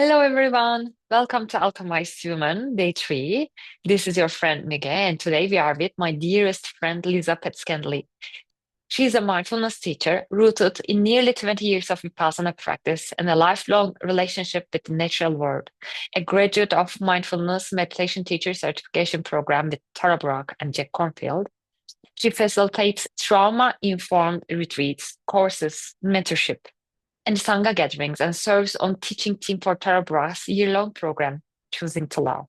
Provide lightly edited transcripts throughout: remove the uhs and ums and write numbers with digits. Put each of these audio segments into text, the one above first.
Hello, everyone. Welcome to Alchemized Women, Day 3. This is your friend Miguel, and today we are with my dearest friend Lisa Pedscalny. She's a mindfulness teacher rooted in nearly 20 years of Vipassana practice and a lifelong relationship with the natural world. A graduate of Mindfulness Meditation Teacher Certification Program with Tara Brach and Jack Cornfield, she facilitates trauma-informed retreats, courses, mentorship and sangha gatherings and serves on teaching team for Tara Brach's year-long program, Choosing to Love.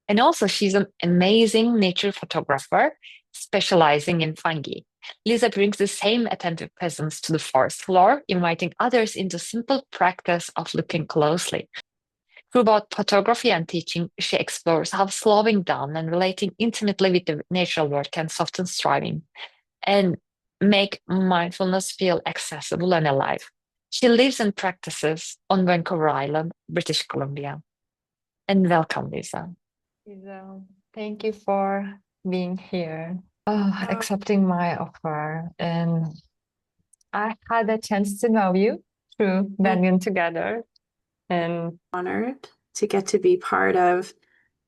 And also, she's an amazing nature photographer specializing in fungi. Lisa brings the same attentive presence to the forest floor, inviting others into simple practice of looking closely. Through both photography and teaching, she explores how slowing down and relating intimately with the natural world can soften striving and make mindfulness feel accessible and alive. She lives and practices on Vancouver Island, British Columbia. And welcome, Lisa. Lisa, thank you for being here, accepting my offer. And I had a chance to know you through Banyan Together. And Honored to get to be part of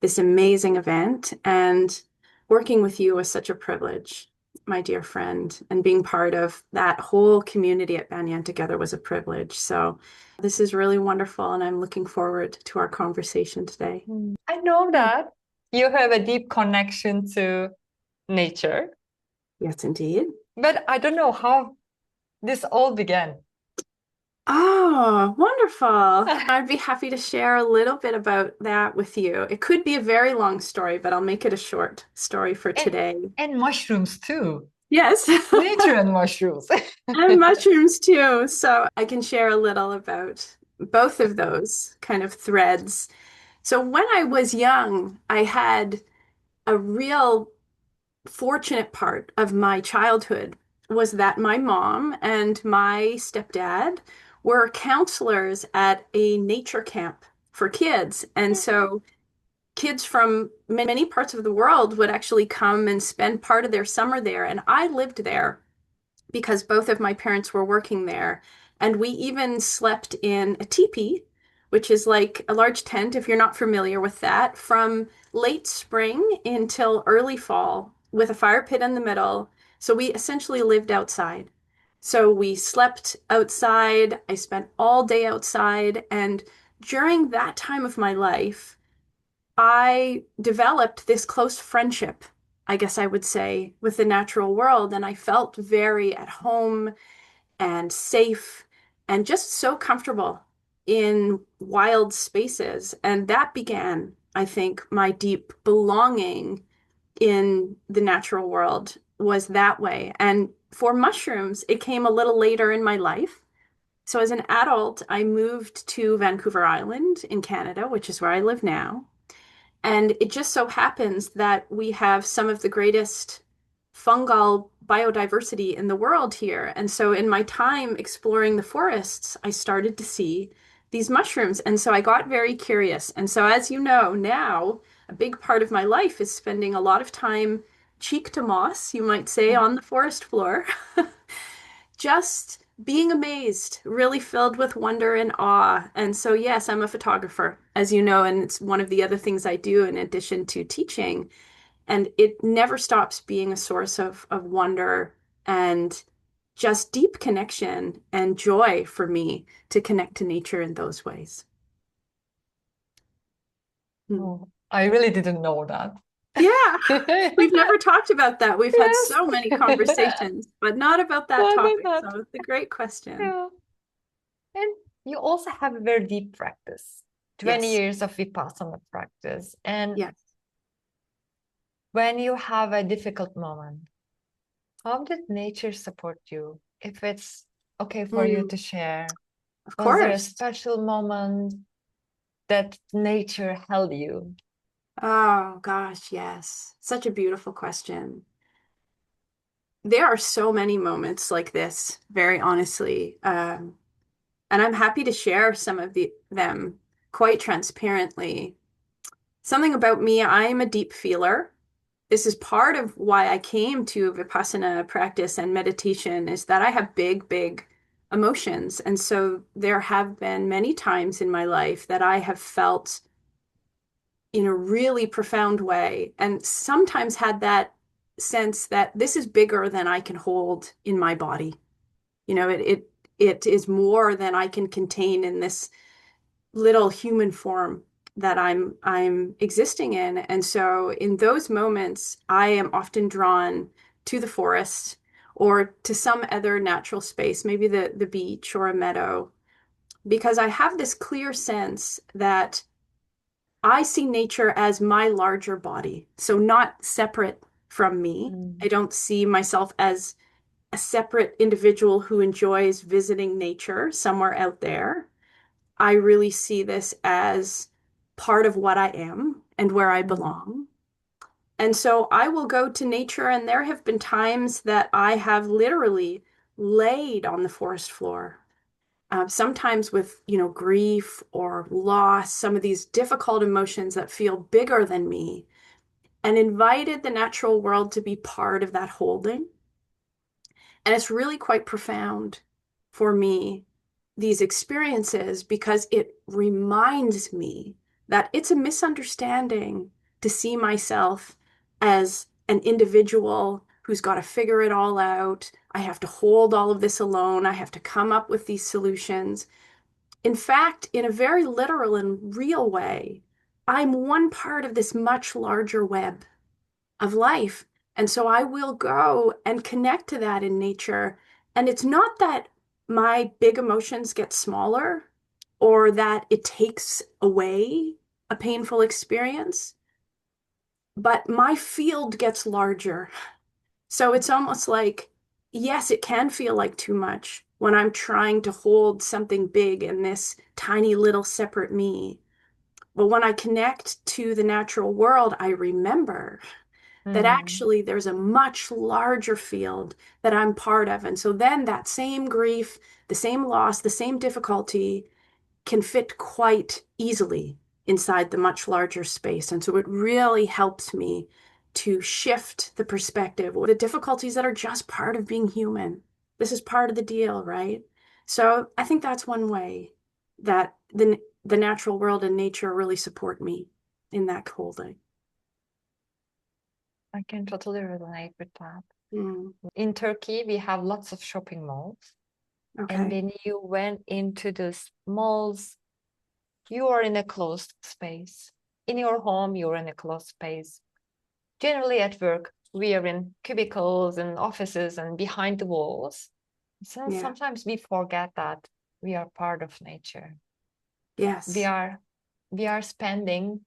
this amazing event, and working with you was such a privilege, my dear friend, and being part of that whole community at Banyan Together was a privilege. So this is really wonderful, and I'm looking forward to our conversation today. I know that you have a deep connection to nature, Yes, indeed. but I don't know how this all began. Oh, wonderful. I'd be happy to share a little bit about that with you. It could be a very long story, but I'll make it a short story for And, today. and mushrooms too. Yes. Nature and mushrooms. And mushrooms too. So I can share a little about both of those kind of threads. So when I was young, I had a real fortunate part of my childhood was that my mom and my stepdad were counselors at a nature camp for kids. And so kids from many parts of the world would actually come and spend part of their summer there. And I lived there because both of my parents were working there. And we even slept in a teepee, which is like a large tent, if you're not familiar with that, from late spring until early fall with a fire pit in the middle. So we essentially lived outside. So we slept outside. I spent all day outside. And during that time of my life, I developed this close friendship, I guess I would say, with the natural world. And I felt very at home and safe and just so comfortable in wild spaces. And that began, I think, my deep belonging in the natural world was that way. And for mushrooms, it came a little later in my life. So as an adult, I moved to Vancouver Island in Canada, which is where I live now. And it just so happens that we have some of the greatest fungal biodiversity in the world here. And so in my time exploring the forests, I started to see these mushrooms. And so I got very curious. And so, as you know, now a big part of my life is spending a lot of time cheek to moss, you might say, on the forest floor, just being amazed, really filled with wonder and awe. And so, yes, I'm a photographer, as you know, and it's one of the other things I do in addition to teaching. And it never stops being a source of wonder and just deep connection and joy for me to connect to nature in those ways. Hmm. Oh, I really didn't know that. Yeah, we've never talked about that. We've had Yes. so many conversations, but not about that What is topic. that? So it's a great question. Yeah. And you also have a very deep practice, 20 Yes, years of Vipassana practice. And yes. when you have a difficult moment, how did nature support you? If it's okay for you Mm, to share, of was there a course. special moment that nature held you? Oh gosh, yes. Such a beautiful question. There are so many moments like this, very honestly. And I'm happy to share some of them quite transparently. Something about me, I'm a deep feeler. This is part of why I came to Vipassana practice and meditation is that I have big, big emotions. And so there have been many times in my life that I have felt in a really profound way, and sometimes had that sense that this is bigger than I can hold in my body. It is more than I can contain in this little human form that I'm existing in. And so in those moments, I am often drawn to the forest or to some other natural space, maybe the beach or a meadow, because I have this clear sense that I see nature as my larger body, so not separate from me. I Mm. don't see myself as a separate individual who enjoys visiting nature somewhere out there. I really see this as part of what I am and where I Mm. belong. And so I will go to nature, and there have been times that I have literally laid on the forest floor, sometimes with, grief or loss, some of these difficult emotions that feel bigger than me, and invited the natural world to be part of that holding. And it's really quite profound for me, these experiences, because it reminds me that it's a misunderstanding to see myself as an individual who's got to figure it all out. I have to hold all of this alone. I have to come up with these solutions. In fact, in a very literal and real way, I'm one part of this much larger web of life. And so I will go and connect to that in nature. And it's not that my big emotions get smaller or that it takes away a painful experience, but my field gets larger. So it's almost like, yes, it can feel like too much when I'm trying to hold something big in this tiny little separate me. But when I connect to the natural world, I remember that Mm. actually there's a much larger field that I'm part of. And so then that same grief, the same loss, the same difficulty can fit quite easily inside the much larger space. And so it really helps me to shift the perspective, the difficulties that are just part of being human. This is part of the deal, right? So I think that's one way that the natural world and nature really support me in that holding. I can totally resonate with that. Mm, In Turkey, we have lots of shopping malls. And okay. when you went into those malls, you are in a closed space. In your home, you're in a closed space. Generally at work, we are in cubicles and offices and behind the walls. So Yeah. sometimes we forget that we are part of nature. We Yes. are we are spending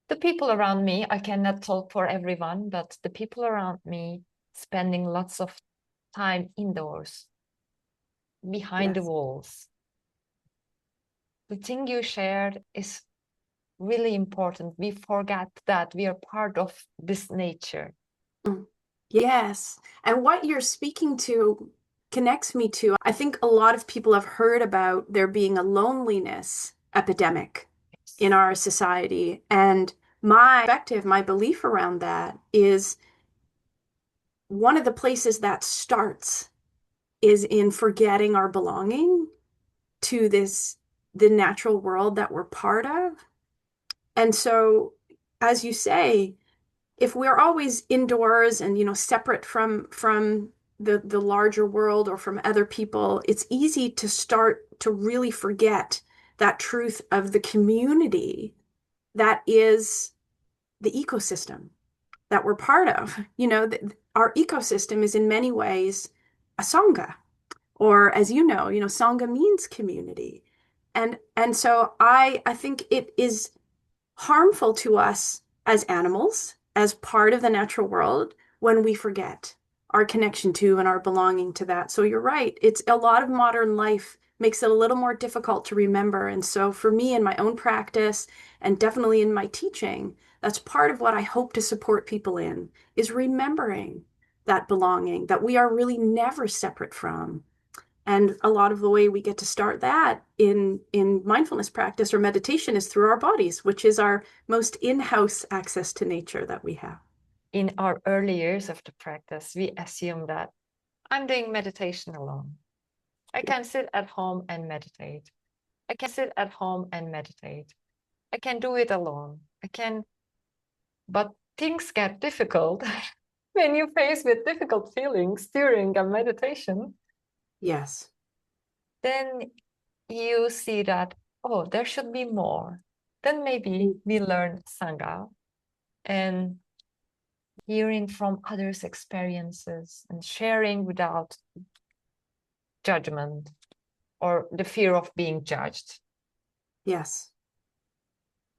the people around me, I cannot talk for everyone, but the people around me spending lots of time indoors, behind the Yes. walls. The thing you shared is really important. We forget that we are part of this nature. Mm. Yes. And what you're speaking to connects me to, I think a lot of people have heard about there being a loneliness epidemic in Yes. our society. And my perspective, my belief around that is one of the places that starts is in forgetting our belonging to the natural world that we're part of. And so, as you say, if we're always indoors and separate from the larger world or from other people, it's easy to start to really forget that truth of the community that is the ecosystem that we're part of. Our ecosystem is in many ways a sangha, or as sangha means community. And so I think it is harmful to us as animals, as part of the natural world, when we forget our connection to and our belonging to that. So you're right. It's a lot of modern life makes it a little more difficult to remember. And so for me in my own practice and definitely in my teaching, that's part of what I hope to support people in is remembering that belonging that we are really never separate from. And a lot of the way we get to start that in mindfulness practice or meditation is through our bodies, which is our most in-house access to nature that we have. In our early years of the practice, we assume that I'm doing meditation alone. I can sit at home and meditate. I can sit at home and meditate. I can do it alone. I can, but things get difficult when you face with difficult feelings during a meditation. Yes. Then you see that, oh, there should be more. Then maybe Mm. we learn sangha and hearing from others' experiences and sharing without judgment or the fear of being judged. Yes.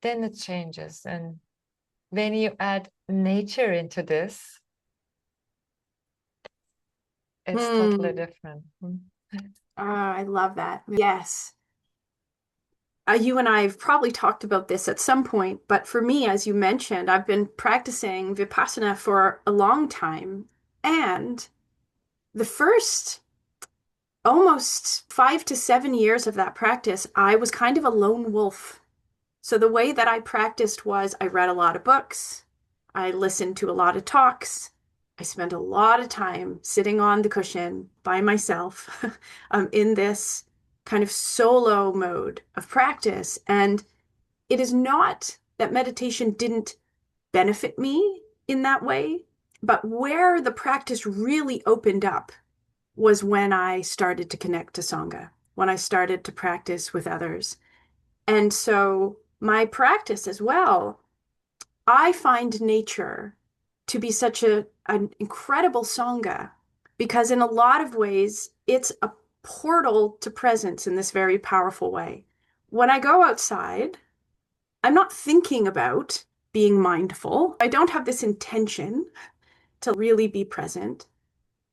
Then it changes. And when you add nature into this, it's totally Hmm. different. I love that. Yes. You and I have probably talked about this at some point, but for me, as you mentioned, I've been practicing Vipassana for a long time. And the first almost 5 to 7 years of that practice, I was kind of a lone wolf. So the way that I practiced was I read a lot of books, I listened to a lot of talks, I spent a lot of time sitting on the cushion by myself in this kind of solo mode of practice. And it is not that meditation didn't benefit me in that way, but where the practice really opened up was when I started to connect to sangha, when I started to practice with others. And so my practice as well, I find nature to be such an incredible sangha because in a lot of ways it's a portal to presence in this very powerful way. When I go outside, I'm not thinking about being mindful. I don't have this intention to really be present.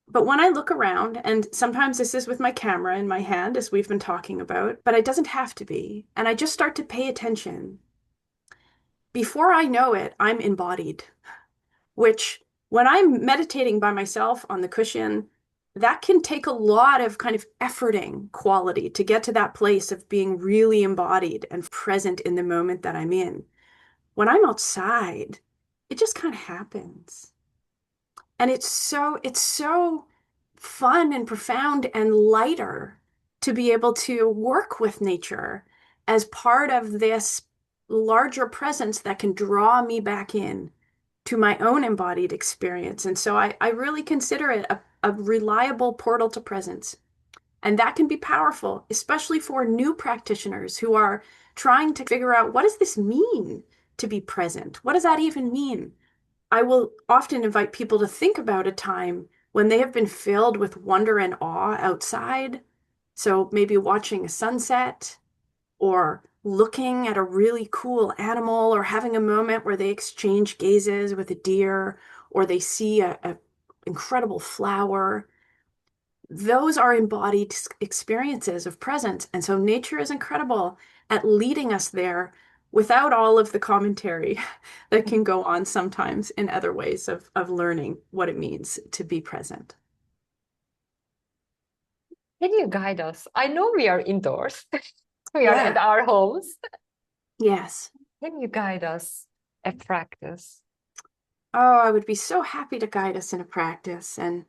But when I look around, and sometimes this is with my camera in my hand, as we've been talking about, but it doesn't have to be, and I just start to pay attention, before I know it, I'm embodied, which when I'm meditating by myself on the cushion, that can take a lot of kind of efforting quality to get to that place of being really embodied and present in the moment that I'm in. When I'm outside, it just kind of happens. And it's so fun and profound and lighter to be able to work with nature as part of this larger presence that can draw me back in to my own embodied experience. And so I really consider it a reliable portal to presence. And that can be powerful, especially for new practitioners who are trying to figure out, what does this mean to be present? What does that even mean? I will often invite people to think about a time when they have been filled with wonder and awe outside. So maybe watching a sunset or looking at a really cool animal or having a moment where they exchange gazes with a deer or they see a incredible flower. Those are embodied experiences of presence. And so nature is incredible at leading us there without all of the commentary that can go on sometimes in other ways of learning what it means to be present. Can you guide us? I know we are indoors, we are at Yeah. our homes. Yes. Can you guide us a practice? Oh, I would be so happy to guide us in a practice. And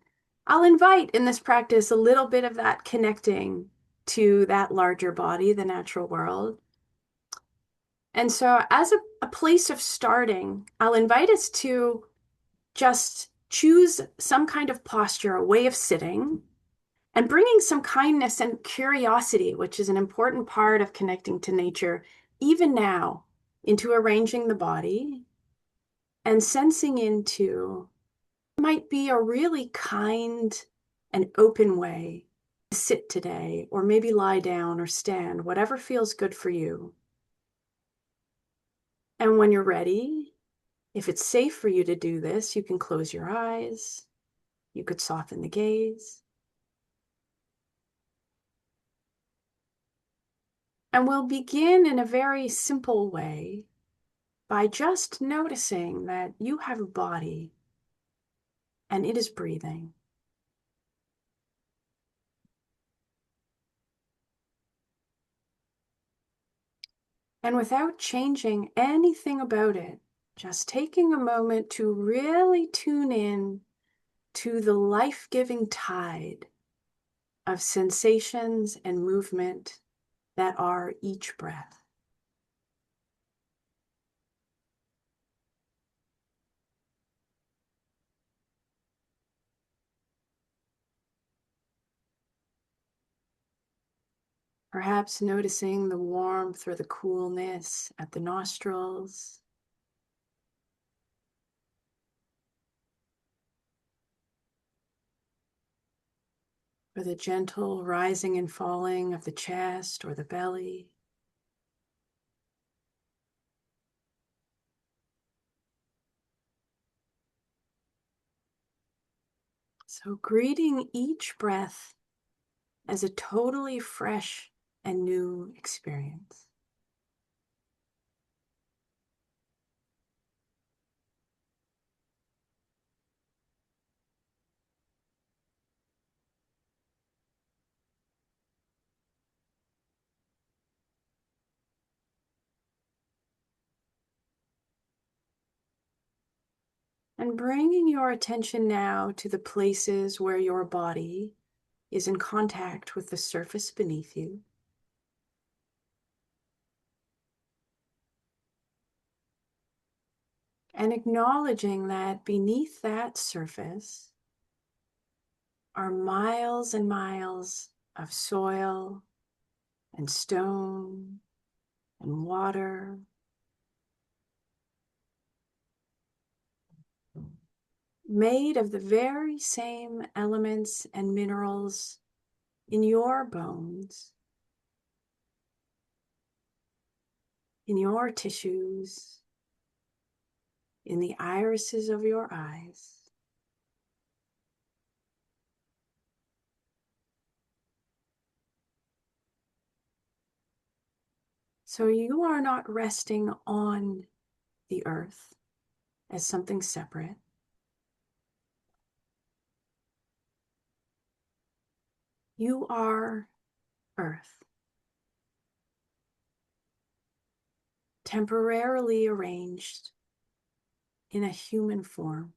I'll invite in this practice a little bit of that connecting to that larger body, the natural world. And so, as a place of starting, I'll invite us to just choose some kind of posture, a way of sitting, and bringing some kindness and curiosity, which is an important part of connecting to nature, even now, into arranging the body and sensing into might be a really kind and open way to sit today, or maybe lie down or stand, whatever feels good for you. And when you're ready, if it's safe for you to do this, you can close your eyes. You could soften the gaze. And we'll begin in a very simple way by just noticing that you have a body and it is breathing. And without changing anything about it, just taking a moment to really tune in to the life-giving tide of sensations and movement that are each breath. Perhaps noticing the warmth or the coolness at the nostrils, or the gentle rising and falling of the chest or the belly. So greeting each breath as a totally fresh and new experience. And bringing your attention now to the places where your body is in contact with the surface beneath you. And acknowledging that beneath that surface are miles and miles of soil and stone and water, made of the very same elements and minerals in your bones, in your tissues, in the irises of your eyes. So you are not resting on the earth as something separate. You are earth, temporarily arranged in a human form.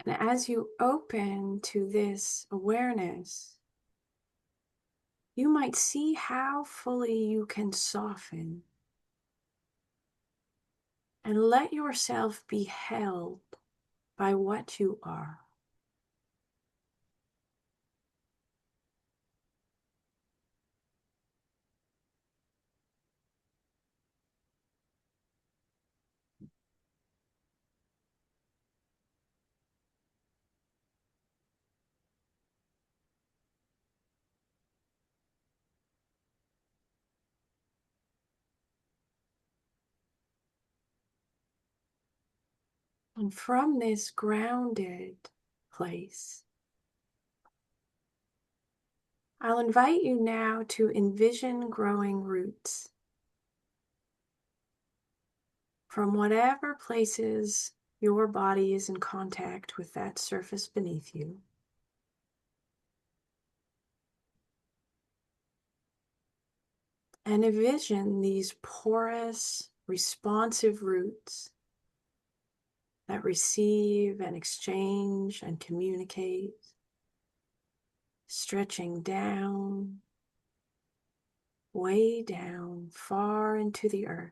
And as you open to this awareness, you might see how fully you can soften and let yourself be held by what you are. And from this grounded place, I'll invite you now to envision growing roots from whatever places your body is in contact with that surface beneath you. And envision these porous, responsive roots that receive and exchange and communicate, stretching down, way down, far into the earth,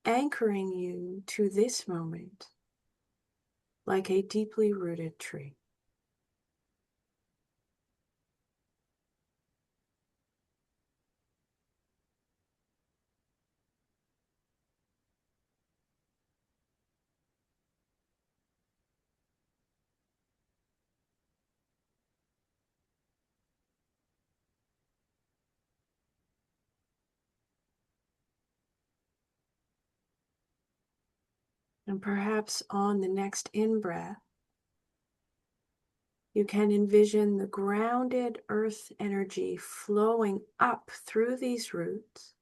anchoring you to this moment like a deeply rooted tree. And perhaps on the next in-breath, you can envision the grounded earth energy flowing up through these roots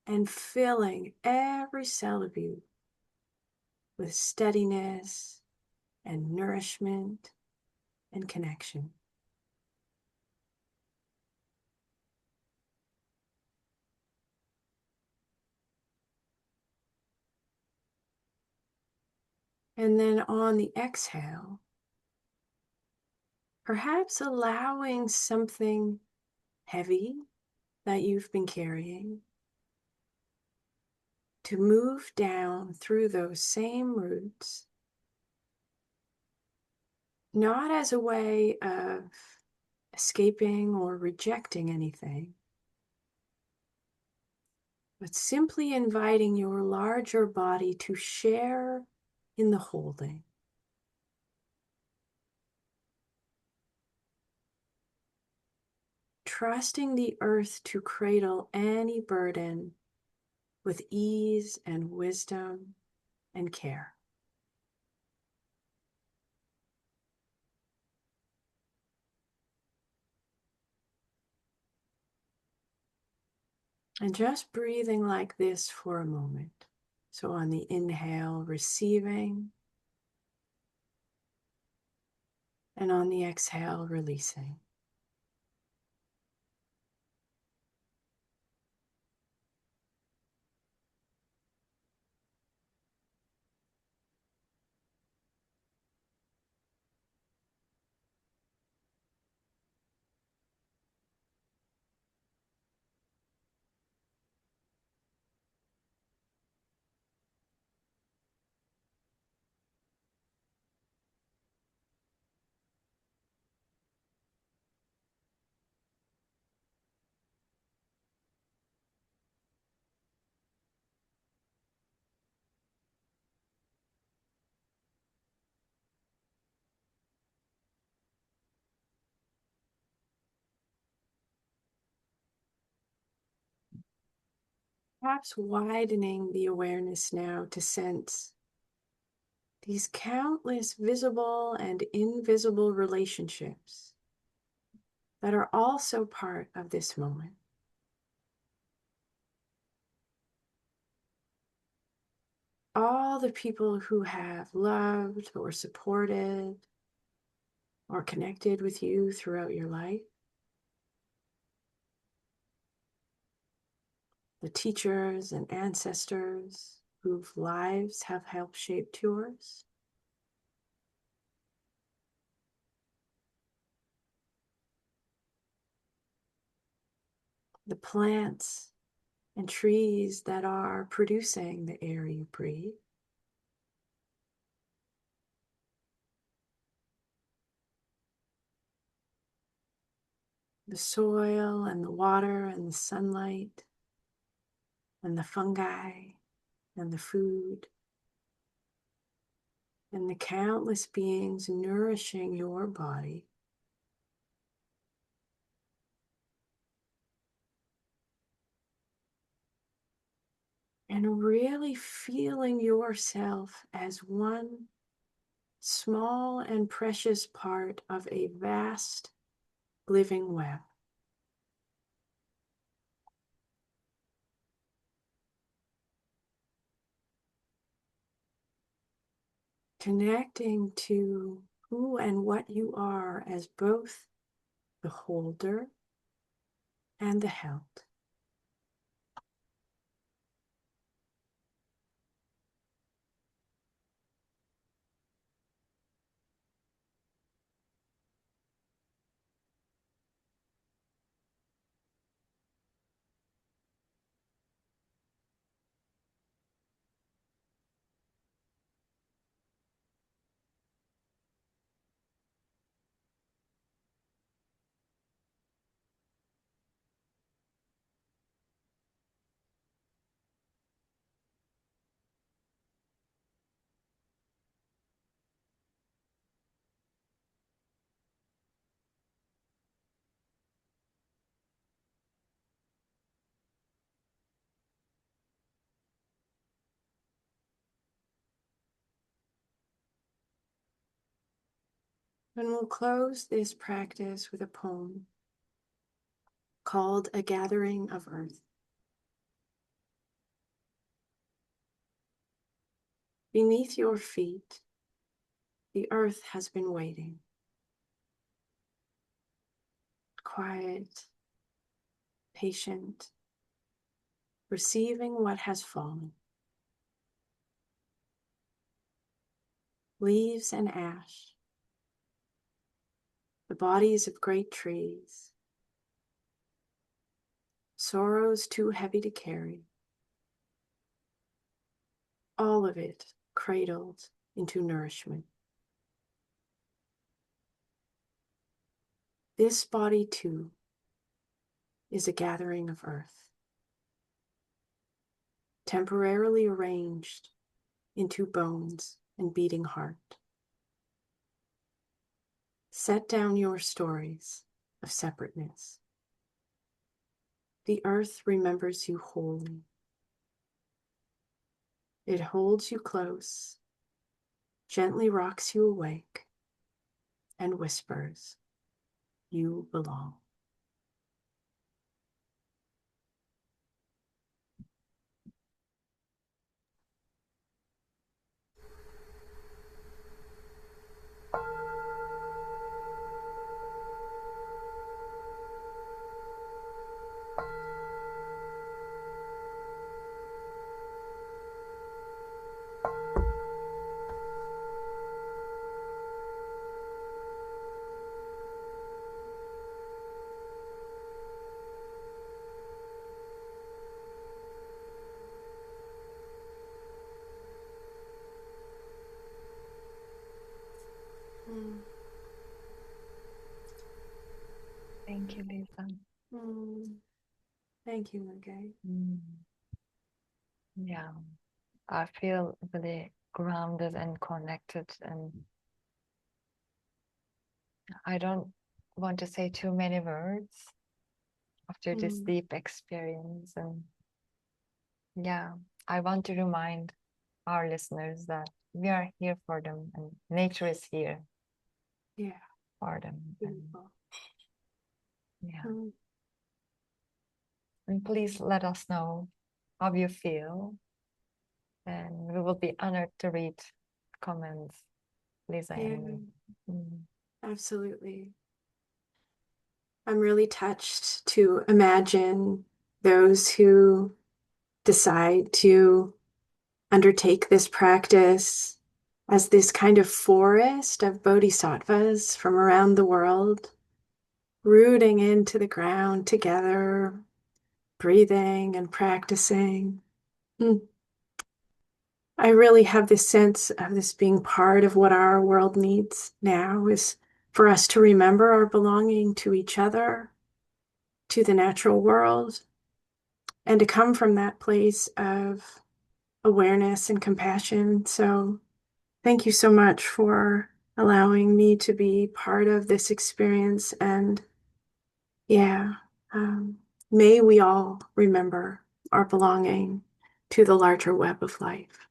and filling every cell of you with steadiness and nourishment and connection. And then on the exhale, perhaps allowing something heavy that you've been carrying to move down through those same roots, not as a way of escaping or rejecting anything, but simply inviting your larger body to share in the holding. Trusting the earth to cradle any burden with ease and wisdom and care. And just breathing like this for a moment. So on the inhale, receiving, and on the exhale, releasing. Perhaps widening the awareness now to sense these countless visible and invisible relationships that are also part of this moment. All the people who have loved or supported or connected with you throughout your life, the teachers and ancestors whose lives have helped shape yours, the plants and trees that are producing the air you breathe, the soil and the water and the sunlight and the fungi and the food and the countless beings nourishing your body. And really feeling yourself as one small and precious part of a vast living web. Connecting to who and what you are as both the holder and the held. And we'll close this practice with a poem called A Gathering of Earth. Beneath your feet, the earth has been waiting, quiet, patient, receiving what has fallen. leaves and ash, the bodies of great trees, sorrows too heavy to carry, all of it cradled into nourishment. This body too is a gathering of earth, temporarily arranged into bones and beating heart. Set down your stories of separateness. The earth remembers you wholly. It holds you close, gently rocks you awake, and whispers, you belong. Mm. Thank you, Lisa. Mm. Thank you, Margay. Mm. Yeah, I feel really grounded and connected, and I don't want to say too many words after this Mm. deep experience. And yeah, I want to remind our listeners that we are here for them and nature is here Yeah, for them. And beautiful. yeah, Mm. and please let us know how you feel, and we will be honored to read comments, Lisa Yeah, and me. Mm. absolutely. I'm really touched to imagine those who decide to undertake this practice as this kind of forest of bodhisattvas from around the world, rooting into the ground together, breathing and practicing. Mm. I really have this sense of this being part of what our world needs now is for us to remember our belonging to each other, to the natural world, and to come from that place of awareness and compassion. So thank you so much for allowing me to be part of this experience. And yeah, um, may we all remember our belonging to the larger web of life.